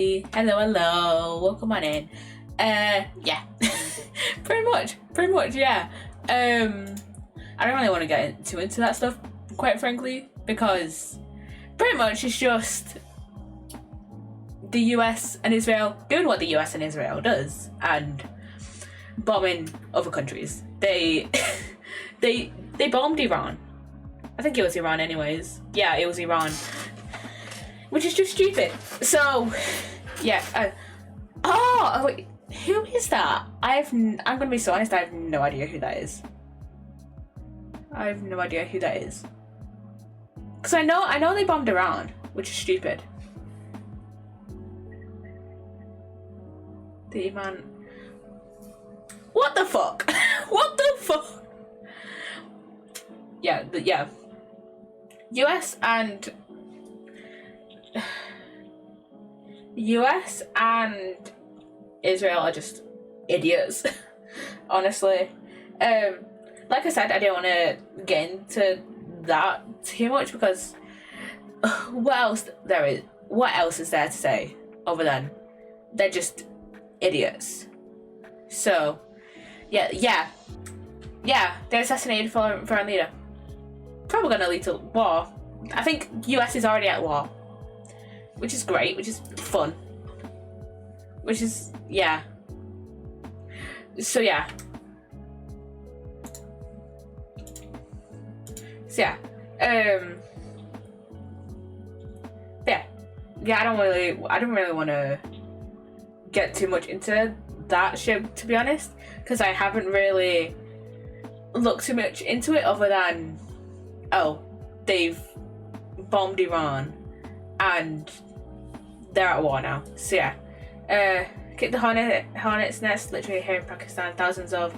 Hello, welcome on in. Yeah. pretty much, yeah. I don't really want to get too into that stuff, quite frankly, because pretty much it's just the US and Israel doing what the US and Israel does and bombing other countries. They bombed Iran. I think it was Iran anyways. Yeah, it was Iran. Which is just stupid. So, yeah. Wait, who is that? I'm gonna be so honest, I have no idea who that is. I have no idea who that is. Because I know they bombed Iran, which is stupid. The Iran... What the fuck? What the fuck? Yeah, US and Israel are just idiots. Honestly. Like I said, I don't want to get into that too much because what else is there to say other than they're just idiots. So yeah, they assassinated foreign leader. Probably gonna lead to war. I think US is already at war, which is great, which is fun, which is yeah. So yeah. Yeah. I don't really want to get too much into that shit, to be honest, because I haven't really looked too much into it other than they've bombed Iran and they're at war now. So yeah. Kick the hornet's nest literally here in Pakistan. Thousands of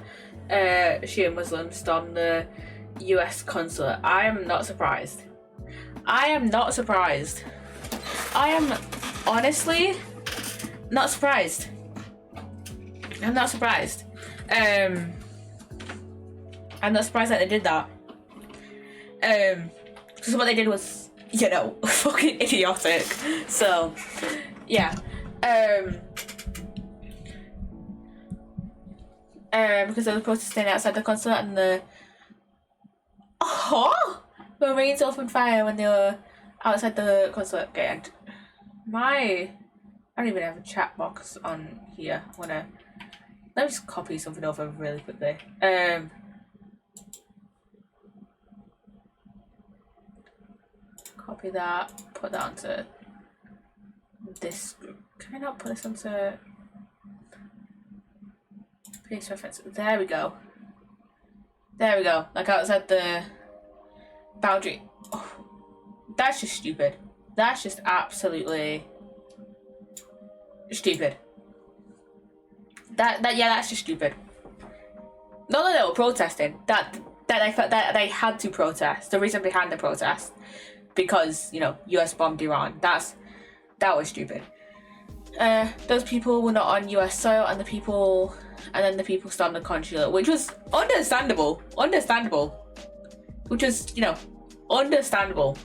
Shia Muslims stormed the US consulate. I am not surprised. I am honestly not surprised. I'm not surprised. I'm not surprised that they did that. Because what they did was, fucking idiotic. So, yeah. Because they were protesting outside the consulate and the Marines opened fire when they were outside the consulate. Okay, and I don't even have a chat box on here. Let me just copy something over really quickly. Copy that, put that onto this group. Can I not put this onto paste reference? There we go. Like outside the boundary. Oh, that's just stupid. That's just absolutely stupid. That's just stupid. Not that they were protesting. That they had to protest. The reason behind the protest, because US bombed Iran. That was stupid. Those people were not on US soil, and then the people stormed the consulate, which was understandable. Which was understandable.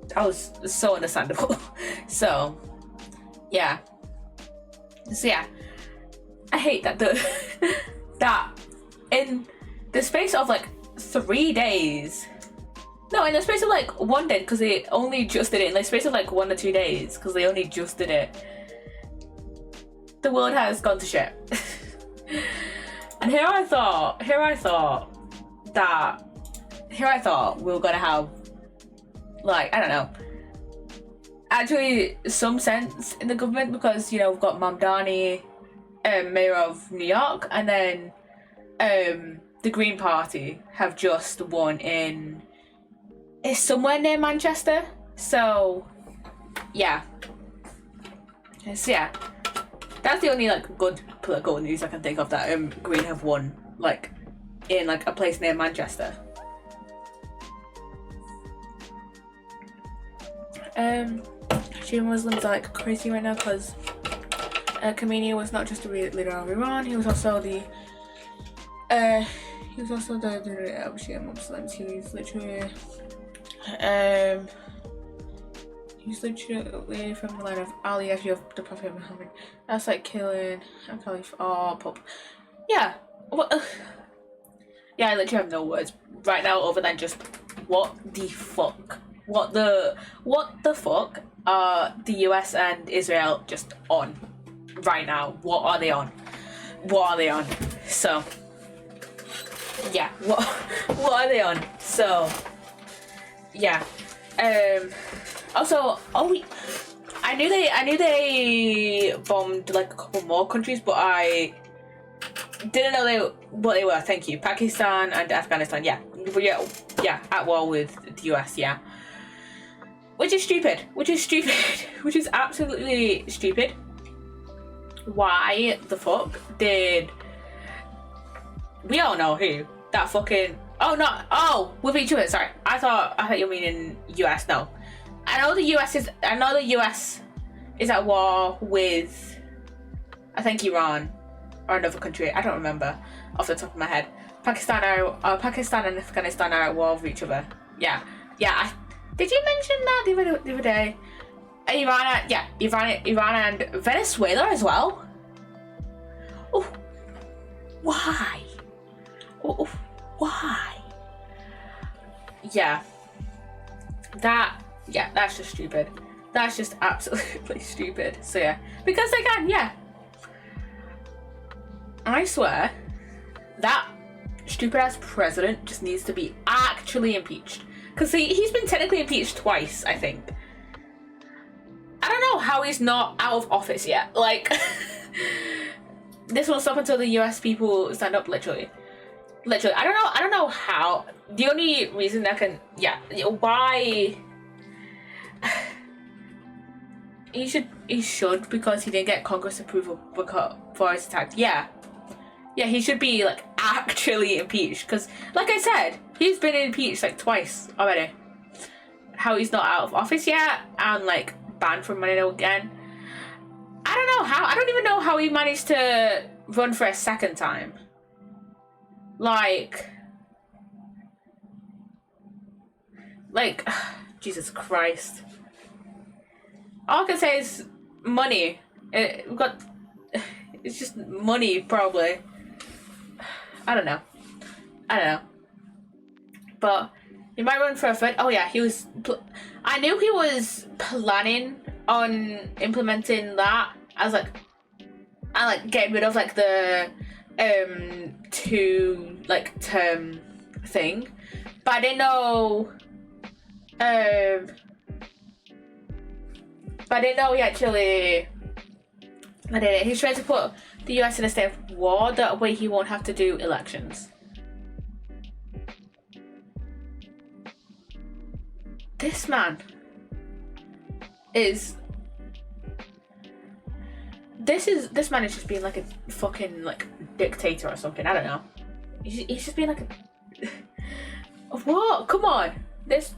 That was so understandable. So yeah. I hate that that in the space of like 3 days. No, in the space of like 1 day, because they only just did it. In the space of like 1 or 2 days, because they only just did it. The world has gone to shit. And here I thought we were gonna have, like, I don't know, actually some sense in the government, because we've got Mamdani, mayor of New York, and then the Green Party have just won in somewhere near Manchester. So yeah, that's the only like good political news I can think of, that Green have won like in like a place near Manchester. Shia Muslims are like crazy right now because Khamenei was not just the leader of Iran, he was also the leader of Shia Muslims. He was literally He's literally from the line of Ali as you have the Prophet Muhammad. That's like killing a caliph. Oh, Pope. Yeah. What? Yeah, I literally have no words right now other than just what the fuck? What the fuck are the US and Israel just on right now? What are they on? What are they on? So yeah, what are they on? So yeah. Also, I knew they bombed like a couple more countries, but I didn't know what they were. Thank you. Pakistan and Afghanistan. Yeah, at war with the US. Yeah, which is stupid. Which is absolutely stupid. Why the fuck did we all know who that fucking? Oh, with each other. Sorry, I thought you were meaning US. No, I know the US is at war with, I think, Iran or another country. I don't remember off the top of my head. Pakistan and Afghanistan are at war with each other. Yeah. Did you mention that the other day? Iran and Venezuela as well. Oh, why? Oh, why? Yeah. That's just stupid. That's just absolutely stupid. So yeah, because they can, yeah. I swear, that stupid ass president just needs to be actually impeached. Because he's been technically impeached twice, I think. I don't know how he's not out of office yet. Like, this won't stop until the US people stand up, literally. I don't know how. The only reason I can, why he should because he didn't get Congress approval for his attack. Yeah, he should be like actually impeached because, like I said, he's been impeached like twice already. How he's not out of office yet and like banned from running again. I don't know how. I don't even know how he managed to run for a second time. Like, Jesus Christ. All I can say is money. It's just money, probably. I don't know. But he might run for a third. Oh yeah, I knew he was planning on implementing that as getting rid of like the 2 like term thing, but I didn't know. But I didn't know he actually. I did it. He's trying to put the US in a state of war. That way he won't have to do elections. This man is. This man is just being like a fucking like dictator or something. I don't know. He's just being like a. What? Come on. This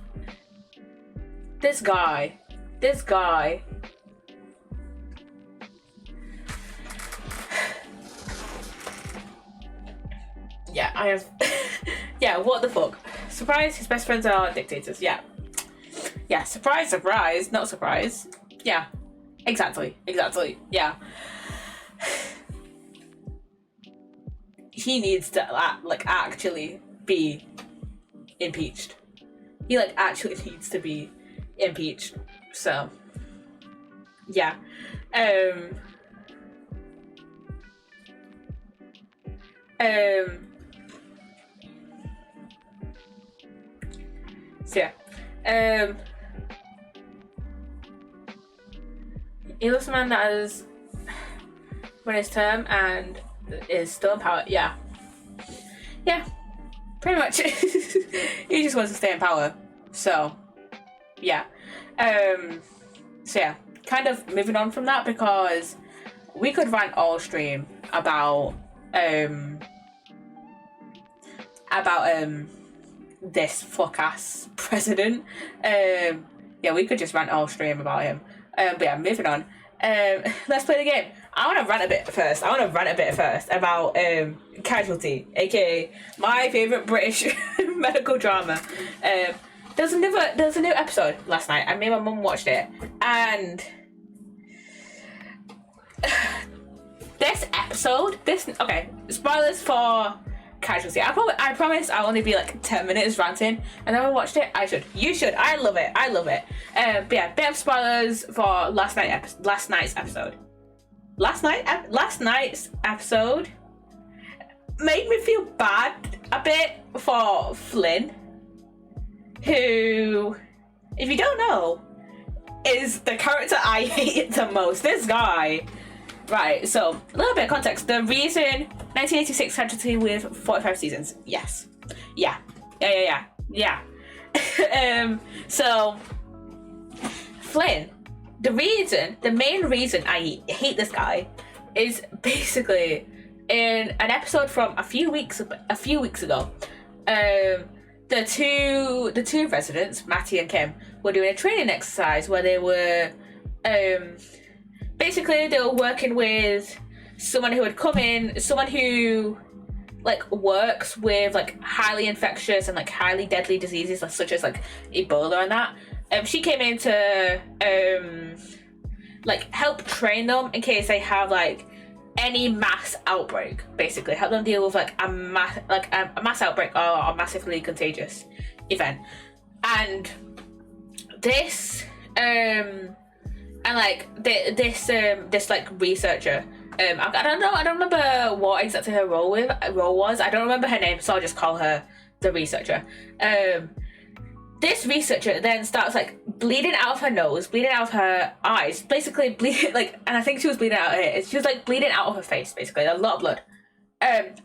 guy. Yeah, I have. Yeah, what the fuck? Surprise, his best friends are dictators. Yeah, surprise, not surprise. Yeah, exactly. Yeah. He needs to actually be impeached. He actually needs to be impeached. So yeah. So yeah. He looks a man that has run his term and is still in power. Yeah, pretty much. He just wants to stay in power. So yeah. So yeah, kind of moving on from that because we could rant all stream about this fuck ass president. Yeah, we could just rant all stream about him. But yeah, moving on. Let's play the game. I want to rant a bit first about Casualty, aka my favourite British medical drama. there's a new episode last night, and me and my mum watched it, and okay, spoilers for Casualty. I promise I'll only be like 10 minutes ranting, and then I watched it. You should. I love it. But yeah, bit of spoilers for last night's episode. Last night's episode made me feel bad a bit for Flynn, who, if you don't know, is the character I hate the most. This guy. Right, so a little bit of context. The reason 1986 Casualty with 45 seasons. Yes. Yeah. So Flynn, the main reason I hate this guy is basically in an episode from a few weeks ago. The two residents, Matty and Kim, were doing a training exercise where they were basically they were working with someone who had come in, someone who like works with like highly infectious and like highly deadly diseases such as like Ebola and that. She came in to like help train them in case they have like any mass outbreak, basically help them deal with like a mass outbreak or a massively contagious event. And this this like researcher, I don't remember what exactly her role was. I don't remember her name, so I'll just call her the researcher. This researcher then starts like bleeding out of her nose, bleeding out of her eyes, basically bleeding and I think she was bleeding out of it. She was like bleeding out of her face, basically a lot of blood.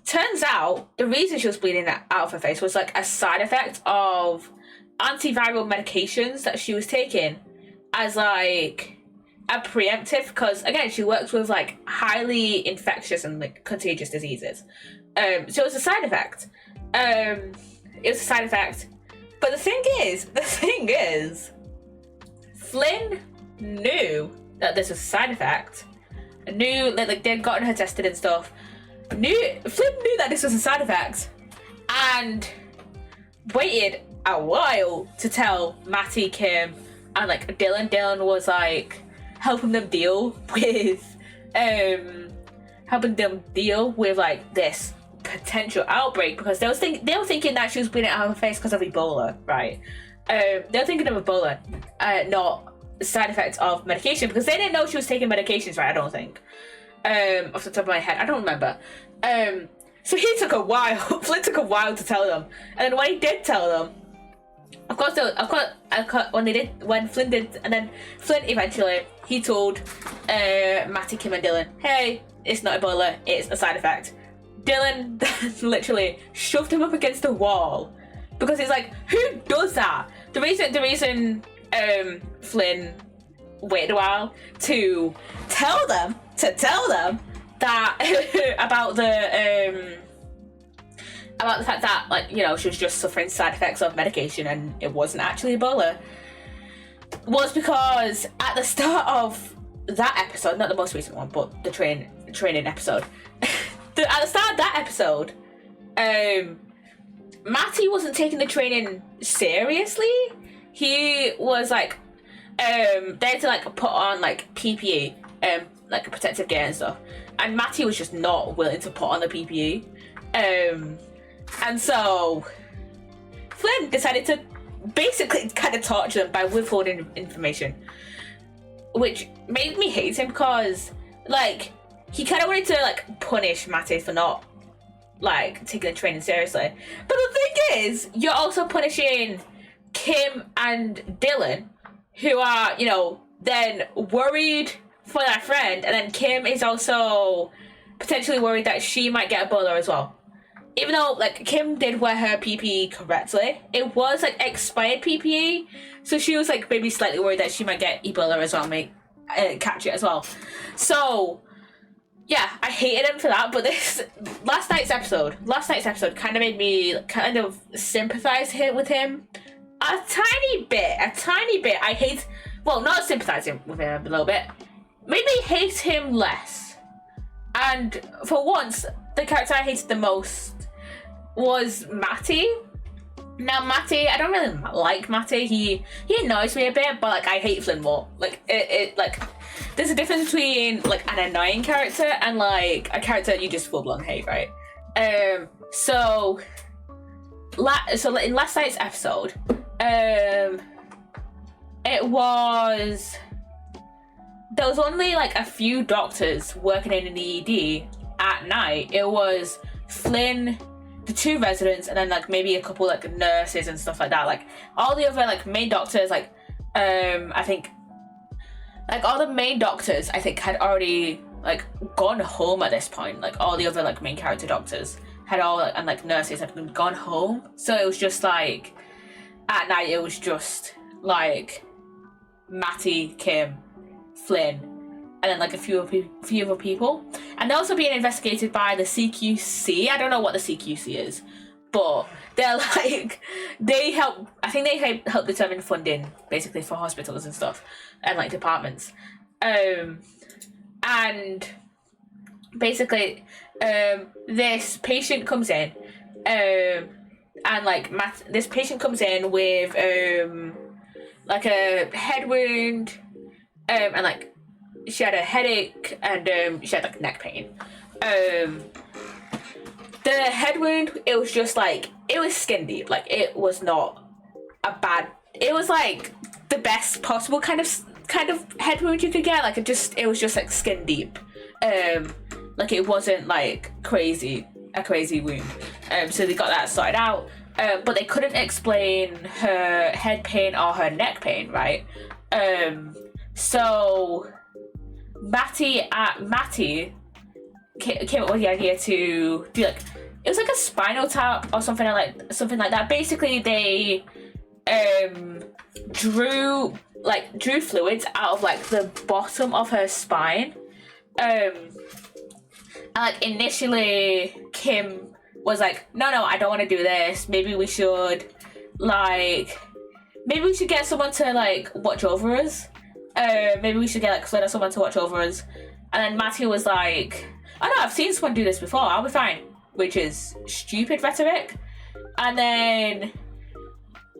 Turns out the reason she was bleeding out of her face was like a side effect of antiviral medications that she was taking as like a preemptive, because again she works with like highly infectious and like contagious diseases. So it was a side effect. But the thing is, Flynn knew that this was a side effect. Knew that they'd gotten her tested and stuff. Flynn knew that this was a side effect, and waited a while to tell Matty, Kim, and like Dylan. Dylan was like helping them deal with like this potential outbreak, because they were thinking that she was bleeding out of her face because of Ebola, right? They were thinking of Ebola, not side effects of medication, because they didn't know she was taking medications, right? I don't think. Off the top of my head, I don't remember. So he took a while. Flynn took a while to tell them, and then when he did tell them, when Flynn did, and then Flynn eventually he told Matty, Kim, and Dylan, "Hey, it's not Ebola, it's a side effect." Dylan then literally shoved him up against the wall, because he's like, who does that? The reason Flynn waited a while to tell them that about the fact that, like, you know, she was just suffering side effects of medication and it wasn't actually Ebola, was because at the start of that episode, not the most recent one, but the training episode, at the start of that episode, Matty wasn't taking the training seriously. He was like there to like put on like PPE, like protective gear and stuff, and Matty was just not willing to put on the PPE. And so Flynn decided to basically kind of torture them by withholding information, which made me hate him, because like he kind of wanted to like punish Matty for not like taking the training seriously. But the thing is, you're also punishing Kim and Dylan, who are, you know, then worried for their friend, and then Kim is also potentially worried that she might get Ebola as well. Even though like Kim did wear her PPE correctly, it was like expired PPE, so she was like maybe slightly worried that she might get Ebola as well, catch it as well. So yeah, I hated him for that. But this last night's episode kind of made me kind of sympathize with him a tiny bit. Not sympathizing with him a little bit, made me hate him less. And for once, the character I hated the most was Matty, Now Matty, I don't really like Matty. He annoys me a bit, but like I hate Flynn more. Like it like there's a difference between like an annoying character and like a character you just full blown hate, right? So in last night's episode, it was there was only like a few doctors working in the ED at night. It was Flynn, the 2 residents, and then like maybe a couple like nurses and stuff like that. Like all the other like main doctors, like I think like all the main doctors I think had already like gone home at this point. Like all the other like main character doctors had all and like nurses had gone home. So it was just like at night it was just like Matty, Kim, Flynn, and then like a few other people, and they're also being investigated by the CQC. I don't know what the CQC is, but they're like they help determine funding basically for hospitals and stuff and like departments, and basically this patient comes in, and like this patient comes in with like a head wound, and like she had a headache, and she had like neck pain. The head wound, it was just like it was skin deep. Like it was not a bad. It was like the best possible kind of head wound you could get. Like it was just like skin deep. Like it wasn't like a crazy wound. So they got that sorted out. But they couldn't explain her head pain or her neck pain, right? So Matty came up with the idea to do like it was like a spinal tap or something like that. Basically, they drew fluids out of like the bottom of her spine. And like initially, Kim was like, no, I don't want to do this. Maybe we should get someone to like watch over us. Maybe we should get like someone to watch over us. And then Matthew was like, oh no, I've seen someone do this before, I'll be fine. Which is stupid rhetoric. And then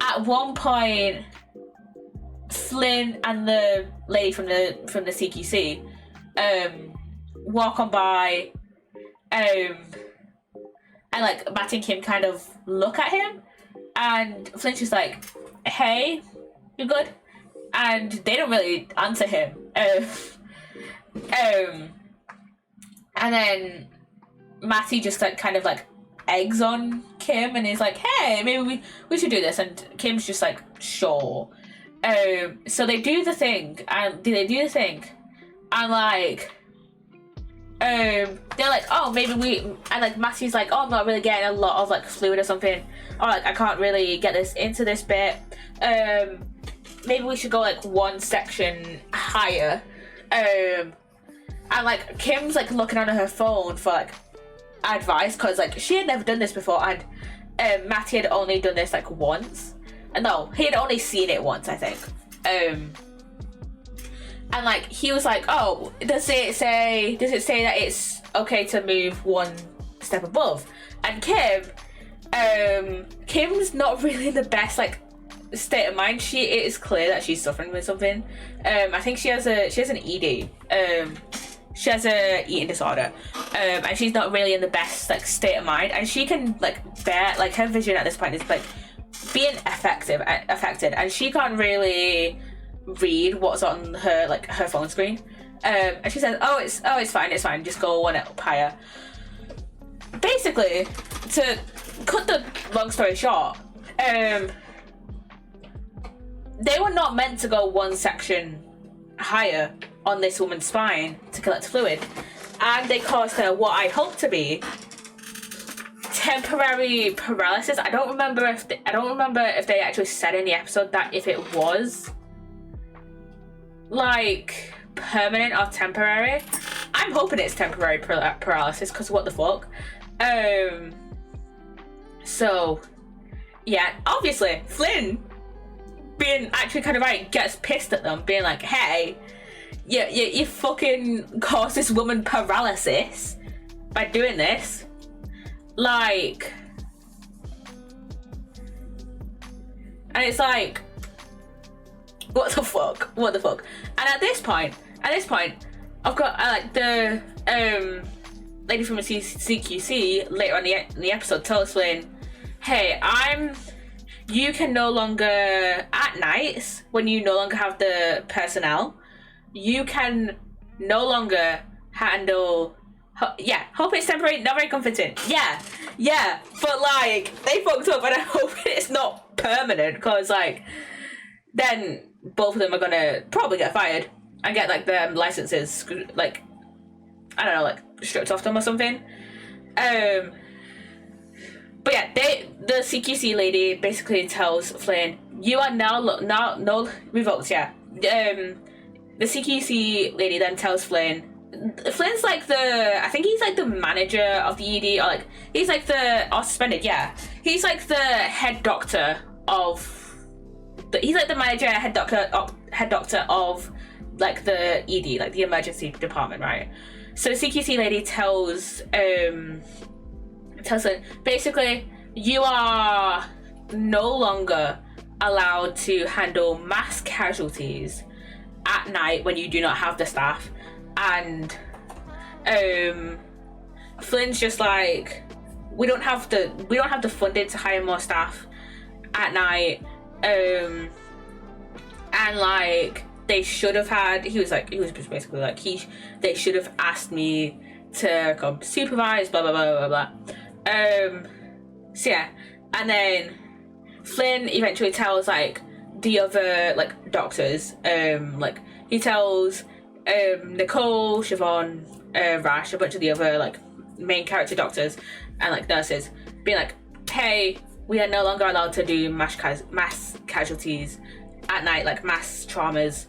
at one point, Flynn and the lady from the CQC walk on by, and like Matty and Kim kind of look at him, and Flynn's just like, hey, you good? And they don't really answer him. And then Matty just like kind of like eggs on Kim and is like, hey, maybe we should do this. And Kim's just like, sure. So they do the thing, and like they're like, oh, maybe and like Matthew's like, oh, I'm not really getting a lot of like fluid or something, or like I can't really get this into this bit. Maybe we should go like one section higher. And like Kim's like looking on her phone for like advice, because like she had never done this before, and Matty had only done this like once. No, he had only seen it once, I think. And like he was like, oh, does it say that it's okay to move one step above? And Kim's not really the best like state of mind. It is clear that she's suffering with something. I think she has an ED. She has a eating disorder, and she's not really in the best like state of mind, and she can like bear like her vision at this point is like being affected, and she can't really read what's on her like her phone screen. And she says, oh it's fine, just go one up higher. Basically, to cut the long story short, they were not meant to go one section higher on this woman's spine to collect fluid, and they caused her what I hope to be temporary paralysis. I don't remember if they actually said in the episode that if it was like permanent or temporary. I'm hoping it's temporary paralysis, because what the fuck. So yeah, obviously Flynn, being actually kind of right, gets pissed at them, being like, hey, you fucking caused this woman paralysis by doing this. Like, And it's like, what the fuck? What the fuck? And at this point, I've got like the lady from the CQC later on in the episode tells Flynn, hey, you can no longer, at nights, when you no longer have the personnel, you can no longer handle, hope it's temporary, not very comforting. Yeah, but like, they fucked up and I hope it's not permanent, because like, then both of them are gonna probably get fired and get like their licenses, like, I don't know, like stripped off them or something. But yeah, the CQC lady basically tells Flynn, you are now no revoked. Yeah. The CQC lady then tells Flynn. Flynn's like I think he's like the manager of the ED, or like he's like suspended. Yeah, he's like the head doctor of. He's like the manager, head doctor of like the ED, like the emergency department, right? So the CQC lady tells him, basically, you are no longer allowed to handle mass casualties at night when you do not have the staff. And Flynn's just like, we don't have the funding to hire more staff at night. And like, they should have had, he was basically like, they should have asked me to come supervise, blah blah blah blah blah. So yeah, and then Flynn eventually tells like the other like doctors, like he tells Nicole, Siobhan, Rash, a bunch of the other like main character doctors and like nurses, being like, hey, we are no longer allowed to do mass casualties at night, like mass traumas.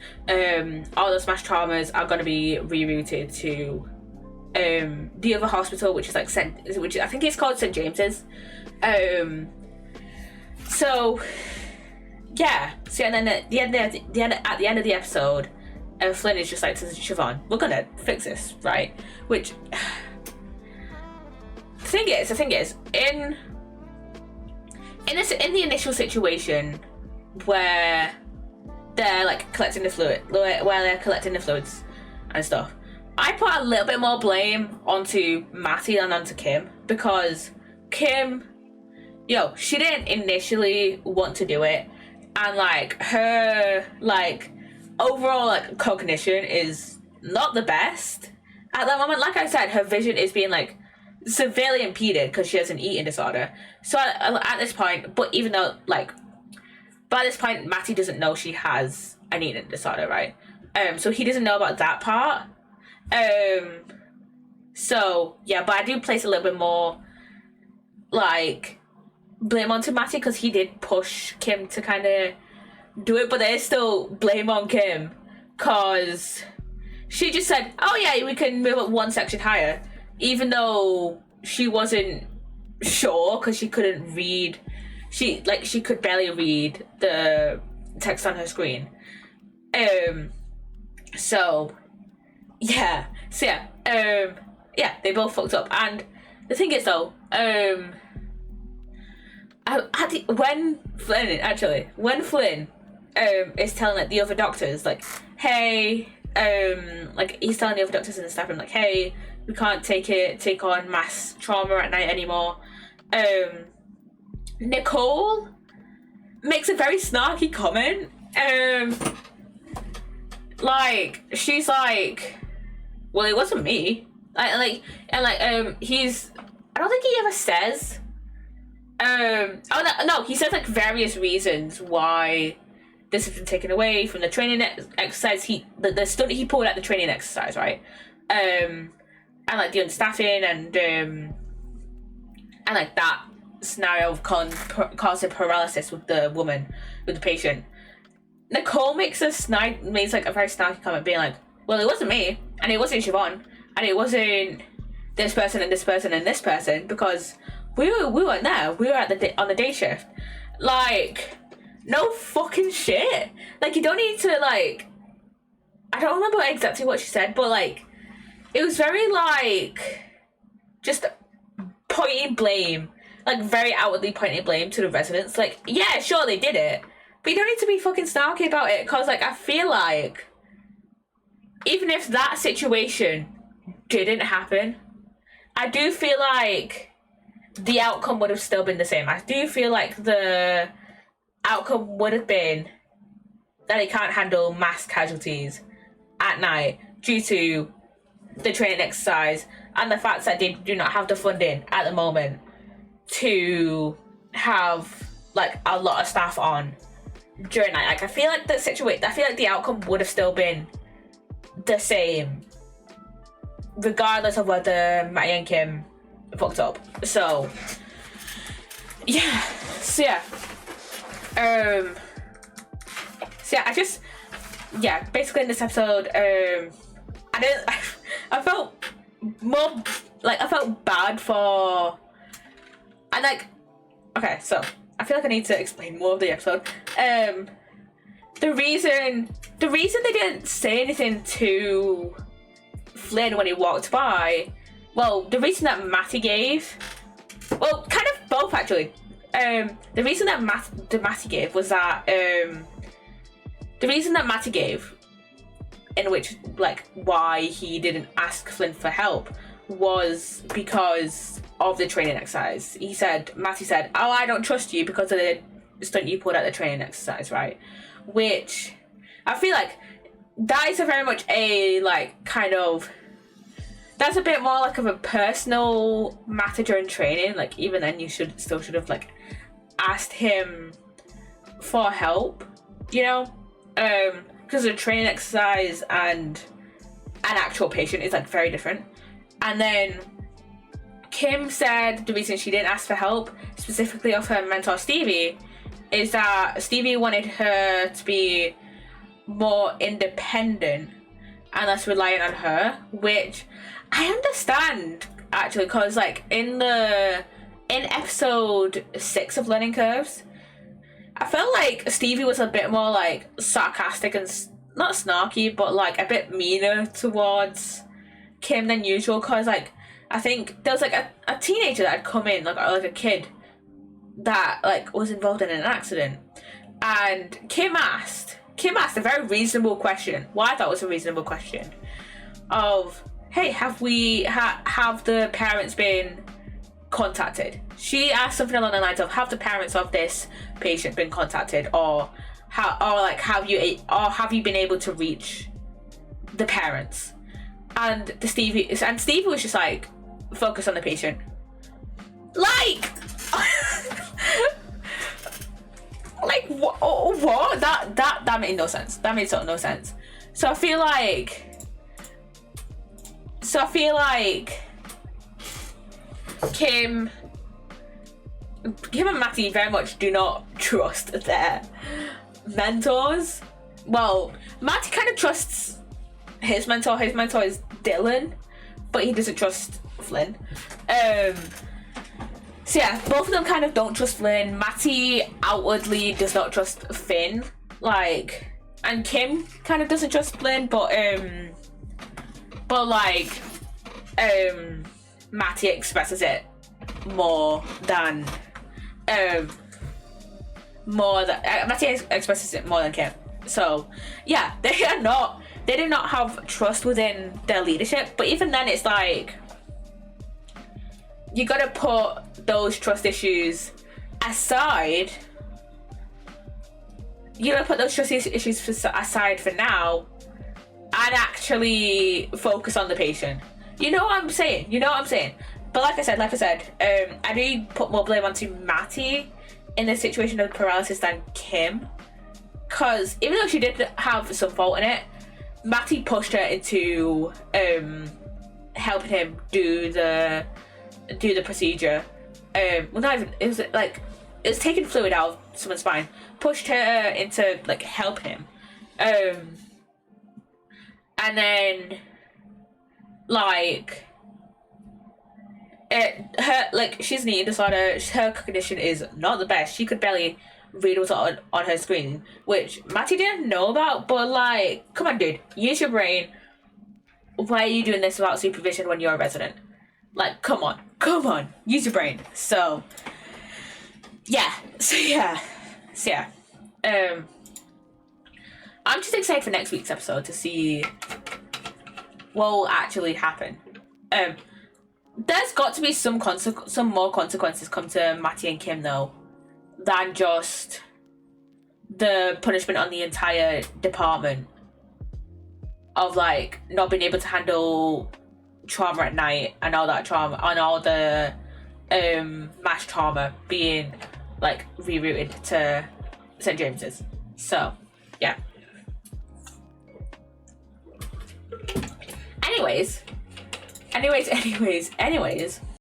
All those mass traumas are going to be rerouted to the other hospital, which is like which I think it's called St. James's. So yeah, and then at the end of the episode, Flynn is just like to Siobhan, we're gonna fix this, right? Which the thing is, in the initial situation where they're like collecting the fluids and stuff, I put a little bit more blame onto Matty than onto Kim, because Kim, she didn't initially want to do it, and like her like overall like cognition is not the best at that moment. Like I said, her vision is being like severely impeded because she has an eating disorder. So at this point, but even though like by this point Matty doesn't know she has an eating disorder, right? So he doesn't know about that part. So yeah, but I do place a little bit more like blame onto Matty because he did push Kim to kind of do it, but there is still blame on Kim because she just said, oh yeah, we can move up one section higher, even though she wasn't sure because she couldn't read. She could barely read the text on her screen. So yeah, they both fucked up. And the thing is though, when Flynn is telling like the other doctors like, hey, like he's telling the other doctors in the staff room like, hey, we can't take on mass trauma at night anymore. Nicole makes a very snarky comment. Like she's like, well, it wasn't me. I don't think he ever says. He says like various reasons why this has been taken away from the training exercise. The study he pulled at the training exercise, right? And like the understaffing and like that scenario of causing paralysis with the patient. Nicole makes like a very snarky comment, being like, well, it wasn't me, and it wasn't Siobhan, and it wasn't this person and this person and this person, because we weren't there. We were on the day shift. Like, no fucking shit. Like, you don't need to like. I don't remember exactly what she said, but like, it was very like, just pointing blame, like very outwardly pointing blame to the residents. Like, yeah, sure they did it, But you don't need to be fucking snarky about it, because, like, I feel like even if that situation didn't happen, I do feel like the outcome would have still been the same. I do feel like the outcome would have been that he can't handle mass casualties at night due to the training exercise and the fact that they do not have the funding at the moment to have, like, a lot of staff on during night. Like, I feel like the outcome would have still been the same regardless of whether Matty and Kim fucked up. So yeah. Basically in this episode, I felt more like I felt bad for, and like, okay, so I feel like I need to explain more of the episode. The reason they didn't say anything to Flynn when he walked by, well, the reason that Matty gave, well, kind of both actually. The reason that Matty gave was that the reason that Matty gave, in which, like, why he didn't ask Flynn for help, was because of the training exercise. Matty said, "Oh, I don't trust you because of the stunt you pulled at the training exercise," right? Which I feel like that is a very much a, like, kind of, that's a bit more like of a personal matter during training. Like, even then you should have like asked him for help, you know? Because a training exercise and an actual patient is, like, very different. And then Kim said the reason she didn't ask for help, specifically of her mentor Stevie, is that Stevie wanted her to be more independent and less reliant on her, which I understand actually, because, like, in episode 6 of Learning Curves, I felt like Stevie was a bit more, like, sarcastic and not snarky, but, like, a bit meaner towards Kim than usual, because, like, I think there was, like, a teenager that had come in, like a kid that, like, was involved in an accident, and Kim asked a very reasonable question, what I thought was a reasonable question, of, hey, have the parents been contacted? She asked something along the lines of, have the parents of this patient been contacted, or have you been able to reach the parents? And Stevie was just like, focus on the patient. Like, like what? That made no sense. That made sort of no sense. So I feel like Kim and Matty very much do not trust their mentors. Well, Matty kind of trusts his mentor. His mentor is Dylan, but he doesn't trust Flynn. So yeah, both of them kind of don't trust Flynn. Matty outwardly does not trust Finn, like, and Kim kind of doesn't trust Flynn, but Matty expresses it more than Matty expresses it more than Kim. So yeah, they do not have trust within their leadership. But even then, it's like, you gotta put those trust issues aside. You gotta put those trust issues aside for now and actually focus on the patient. You know what I'm saying? But like I said, I do put more blame onto Matty in the situation of paralysis than Kim. Because even though she did have some fault in it, Matty pushed her into helping him do the procedure. Well, not even, it was taking fluid out of someone's spine. Pushed her into, like, help him. And then, like, she's an eating disorder. Her condition is not the best. She could barely read what's on her screen, which Matty didn't know about. But, like, come on, dude, use your brain. Why are you doing this without supervision when you're a resident? Like, come on, use your brain. So yeah. I'm just excited for next week's episode to see what will actually happen. There's got to be some more consequences come to Matty and Kim though, than just the punishment on the entire department of like not being able to handle trauma at night and all that trauma and all the mass trauma being like rerouted to St. James's. So yeah. Anyways.